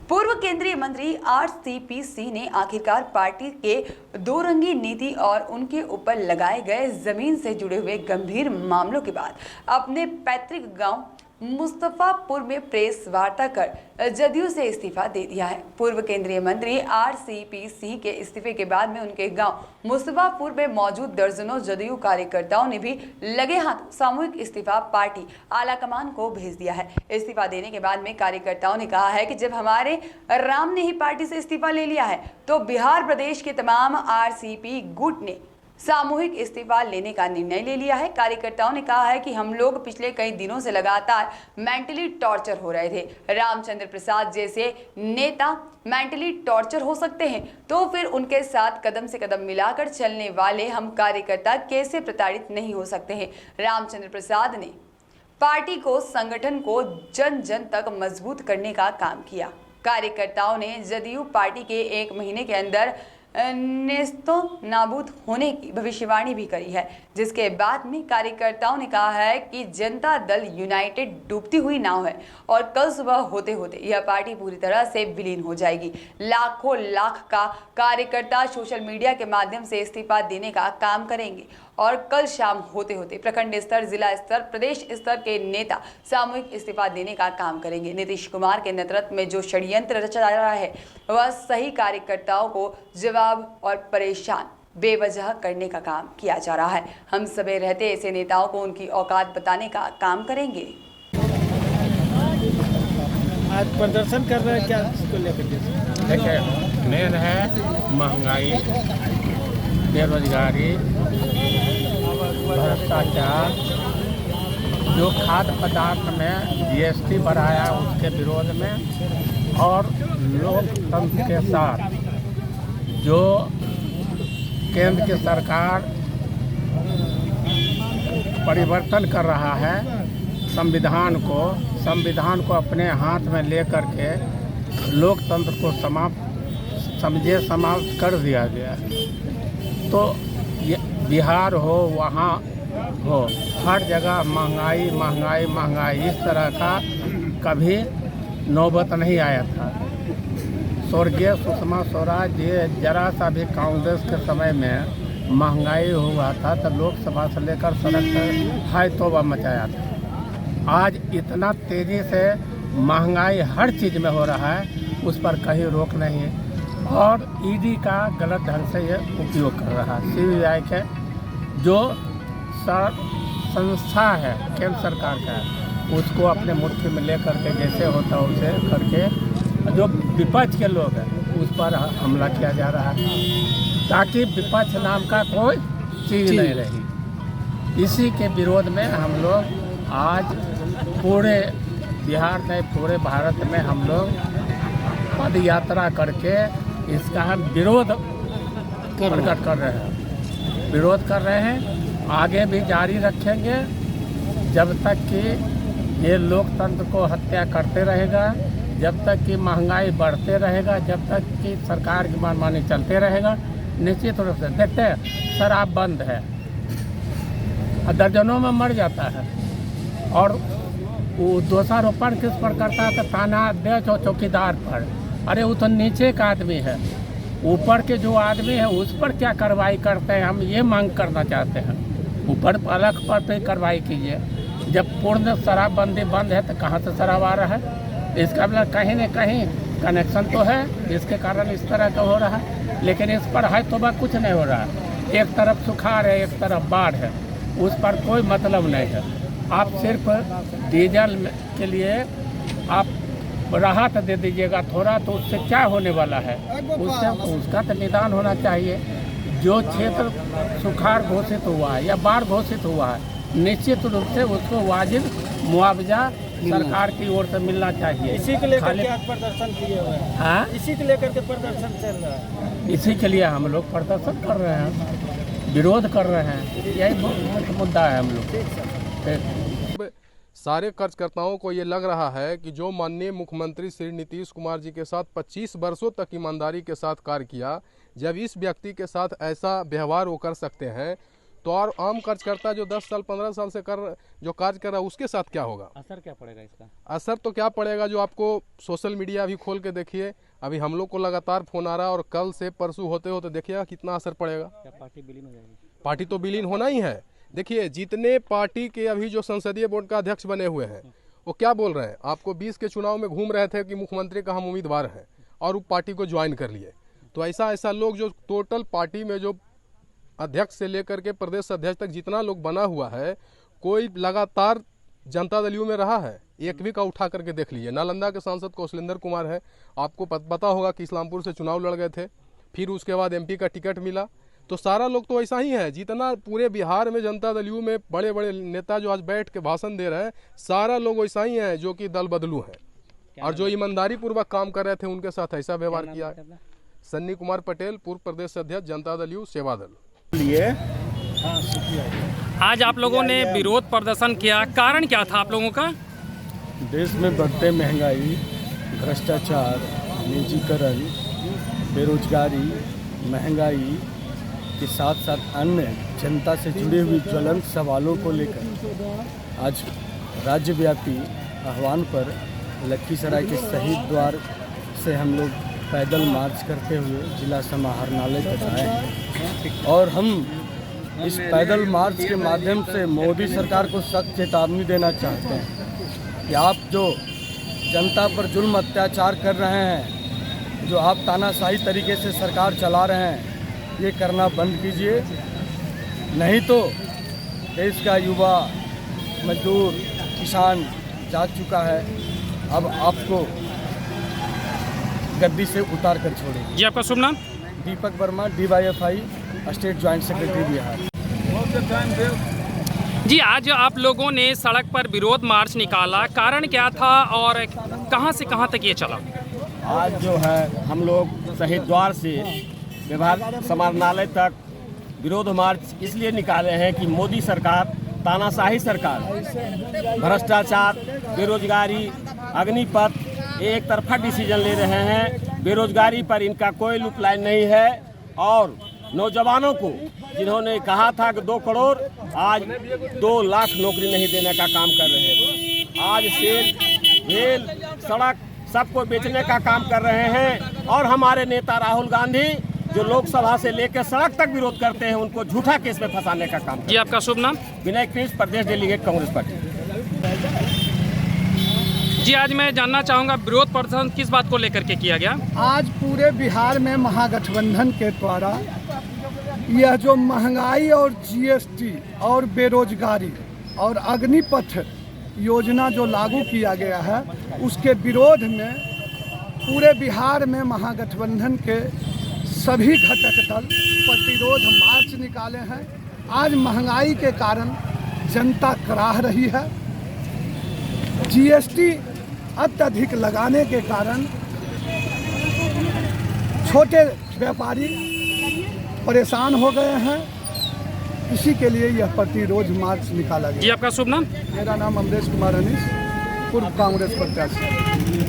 पूर्व केंद्रीय मंत्री आरसीपी सिंह ने आखिरकार पार्टी के दोरंगी नीति और उनके ऊपर लगाए गए जमीन से जुड़े हुए गंभीर मामलों के बाद अपने पैतृक गांव मुस्तफापुर में प्रेस वार्ता कर जदयू से इस्तीफा दे दिया है। पूर्व केंद्रीय मंत्री आरसीपी सिंह के इस्तीफे के बाद में उनके गांव मुस्तफापुर में मौजूद दर्जनों जदयू कार्यकर्ताओं ने भी लगे हाथ सामूहिक इस्तीफा पार्टी आलाकमान को भेज दिया है। इस्तीफा देने के बाद में कार्यकर्ताओं ने कहा है कि जब हमारे राम ने ही पार्टी से इस्तीफा ले लिया है तो बिहार प्रदेश के तमाम आरसीपी गुट ने सामूहिक इस्तीफा लेने का निर्णय ले लिया है। कार्यकर्ताओं ने कहा है कि हम लोग पिछले कई दिनों से लगातार मेंटली टॉर्चर हो रहे थे। रामचंद्र प्रसाद जैसे नेता मेंटली टॉर्चर हो सकते हैं तो फिर उनके साथ कदम से कदम मिलाकर चलने वाले हम कार्यकर्ता कैसे प्रताड़ित नहीं हो सकते हैं। रामचंद्र प्रसाद ने पार्टी को, संगठन को जन जन तक मजबूत करने का काम किया। कार्यकर्ताओं ने जदयू पार्टी के 1 महीने के अंदर नेस्तो नाबूद होने की भविष्यवाणी भी करी है, जिसके बाद में कार्यकर्ताओं ने कहा है कि जनता दल यूनाइटेड डूबती हुई नाव है और कल सुबह होते होते यह पार्टी पूरी तरह से विलीन हो जाएगी। लाखों लाख का कार्यकर्ता सोशल मीडिया के माध्यम से इस्तीफा देने का काम करेंगे और कल शाम होते होते प्रखंड स्तर, जिला स्तर, प्रदेश स्तर के नेता सामूहिक इस्तीफा देने का काम करेंगे। नीतीश कुमार के नेतृत्व में जो षड्यंत्र रचा जा रहा है वह सही कार्यकर्ताओं को जवाब और परेशान बेवजह करने का काम किया जा रहा है। हम सभी रहते ऐसे नेताओं को उनकी औकात बताने का काम करेंगे। आज प्रदर्शन कर रहे हैं, क्या इसको लेकर? देखिए, मेन है महंगाई, बेरोजगारी, भ्रष्टाचार, जो खाद्य पदार्थ में जीएसटी बढ़ाया उसके विरोध में, और लोकतंत्र के साथ जो केंद्र की सरकार परिवर्तन कर रहा है, संविधान को अपने हाथ में लेकर के लोकतंत्र को समाप्त कर दिया गया है। तो बिहार हो, वहाँ हो, हर जगह महंगाई इस तरह का कभी नौबत नहीं आया था। स्वर्गीय सुषमा स्वराज जी जरा सा भी कांग्रेस के समय में महंगाई हुआ था तो लोकसभा से लेकर सड़क पर हाय तौबा मचाया था। आज इतना तेज़ी से महंगाई हर चीज़ में हो रहा है, उस पर कहीं रोक नहीं है। और ईडी का गलत ढंग से ये उपयोग कर रहा है। सीबीआई के जो संस्था है केंद्र सरकार का, उसको अपने मुट्ठी में ले करके जैसे होता है उसे करके जो विपक्ष के लोग हैं उस पर हमला किया जा रहा है, ताकि विपक्ष नाम का कोई चीज़ नहीं रही। इसी के विरोध में हम लोग आज पूरे बिहार में, पूरे भारत में हम लोग पद यात्रा करके इसका हम विरोध प्रकट कर रहे हैं। आगे भी जारी रखेंगे जब तक कि ये लोकतंत्र को हत्या करते रहेगा, जब तक कि महंगाई बढ़ते रहेगा, जब तक कि सरकार की मनमानी चलते रहेगा। निश्चित रूप से देखते हैं शराब बंद है, दर्जनों में मर जाता है, और वो दोषारोपण किस पर करता है? तो थाना अध्यक्ष और चौकीदार पर। अरे वो तो नीचे का आदमी है, ऊपर के जो आदमी है उस पर क्या कार्रवाई करते हैं? हम ये मांग करना चाहते हैं, ऊपर अलग पर पे कार्रवाई कीजिए। जब पूर्ण शराबबंदी बंद है तो कहाँ से शराब आ रहा है? इसका मतलब कहीं न कहीं कनेक्शन तो है जिसके कारण इस तरह का हो रहा है, लेकिन इस पर है तो कुछ नहीं हो रहा है। एक तरफ सुखाड़ है, एक तरफ बाढ़ है, उस पर कोई मतलब नहीं है। आप सिर्फ डीजल के लिए आप राहत दे दीजिएगा थोड़ा, तो उससे क्या होने वाला है? उससे उसका तो निदान होना चाहिए। जो क्षेत्र सुखाड़ घोषित हुआ है या बाढ़ घोषित हुआ है, निश्चित रूप से उसको वाजिब मुआवजा सरकार की ओर से मिलना चाहिए। इसी के लेकर के आज प्रदर्शन किए हुए हैं। हाँ, इसी को लेकर के प्रदर्शन चल रहा है। इसी के लिए हम लोग प्रदर्शन कर रहे हैं, विरोध कर रहे हैं। यही मुद्दा है हम लोग। सारे कार्यकर्ताओं को ये लग रहा है कि जो माननीय मुख्यमंत्री श्री नीतीश कुमार जी के साथ 25 वर्षों तक ईमानदारी के साथ कार्य किया, जब इस व्यक्ति के साथ ऐसा व्यवहार वो कर सकते हैं तो और आम कार्यकर्ता जो 10 साल 15 साल से जो कार्य कर रहा है उसके साथ क्या होगा? असर क्या पड़ेगा इसका? असर तो क्या पड़ेगा, जो आपको सोशल मीडिया अभी खोल के देखिए, अभी हम लोग को लगातार फोन आ रहा है और कल से परसों होते होते देखिएगा कितना असर पड़ेगा। क्या पार्टी विलीन हो जाएगी? पार्टी तो विलीन होना ही है। देखिए जितने पार्टी के अभी जो संसदीय बोर्ड का अध्यक्ष बने हुए हैं वो क्या बोल रहे हैं, आपको 20 के चुनाव में घूम रहे थे कि मुख्यमंत्री का हम उम्मीदवार हैं और वो पार्टी को ज्वाइन कर लिए। तो ऐसा लोग जो टोटल पार्टी में जो अध्यक्ष से लेकर के प्रदेश अध्यक्ष तक जितना लोग बना हुआ है, कोई लगातार जनता दल यू में रहा है? एक भी का उठा करके देख लीजिए। नालंदा के सांसद कौशलेंद्र कुमार है, आपको पता होगा कि इस्लामपुर से चुनाव लड़ गए थे, फिर उसके बाद MP का टिकट मिला। तो सारा लोग तो ऐसा ही है, जितना पूरे बिहार में जनता दल यू में बड़े बड़े नेता जो आज बैठ के भाषण दे रहे हैं, सारा लोग वैसा ही है जो कि दल बदलू हैं और जो ईमानदारी पूर्वक काम कर रहे थे उनके साथ ऐसा व्यवहार किया है। सन्नी कुमार पटेल, पूर्व प्रदेश अध्यक्ष जनता दल यू सेवा दल। आज आप लोगों ने विरोध प्रदर्शन किया, कारण क्या था आप लोगों का? देश में बढ़ते महंगाई, भ्रष्टाचार, निजीकरण, बेरोजगारी, महंगाई के साथ साथ अन्य जनता से जुड़े हुए ज्वलंत सवालों को लेकर आज राज्यव्यापी आह्वान पर लखीसराय के शहीद द्वार से हम लोग पैदल मार्च करते हुए जिला समाहरणालय तक आए हैं और हम इस पैदल मार्च के माध्यम से मोदी सरकार को सख्त चेतावनी देना चाहते हैं कि आप जो जनता पर जुल्म अत्याचार कर रहे हैं, जो आप तानाशाही तरीके से सरकार चला रहे हैं, ये करना बंद कीजिए, नहीं तो देश का युवा, मजदूर, किसान जाग चुका है, अब आपको गद्दी से उतार कर छोड़ेंगे। जी आपका शुभ नाम? Deepak Verma, DYFI state joint secretary Bihar. जी आज आप लोगों ने सड़क पर विरोध मार्च निकाला, कारण क्या था और कहां से कहां तक ये चला? आज जो है हम लोग शहीद द्वार से विभाग समाहरणालय तक विरोध मार्च इसलिए निकाले हैं कि मोदी सरकार, तानाशाही सरकार, भ्रष्टाचार, बेरोजगारी, अग्निपथ, एक तरफा डिसीजन ले रहे हैं। बेरोजगारी पर इनका कोई लुक लाइन नहीं है और नौजवानों को जिन्होंने कहा था कि 2 करोड़, आज 2 लाख नौकरी नहीं देने का काम कर रहे हैं। आज सेल, रेल, सड़क सबको बेचने का काम कर रहे हैं और हमारे नेता राहुल गांधी जो लोकसभा से लेकर सड़क तक विरोध करते हैं, उनको झूठा केस में फंसाने का काम। जी आपका शुभ नाम? विनय कृष्ण, प्रदेश डेलीगेट कांग्रेस पार्टी। जी आज मैं जानना चाहूँगा विरोध प्रदर्शन किस बात को लेकर के किया गया? आज पूरे बिहार में महागठबंधन के द्वारा यह जो महंगाई और GST और बेरोजगारी और अग्निपथ योजना जो लागू किया गया है, उसके विरोध में पूरे बिहार में महागठबंधन के सभी घटक दल प्रतिरोध मार्च निकाले हैं। आज महंगाई के कारण जनता कराह रही है, GST अत्यधिक लगाने के कारण छोटे व्यापारी परेशान हो गए हैं, इसी के लिए यह प्रतिरोध मार्च निकाला गया। जी आपका शुभ नाम? मेरा नाम अमरेश कुमार अनीस, पूर्व कांग्रेस प्रत्याशी।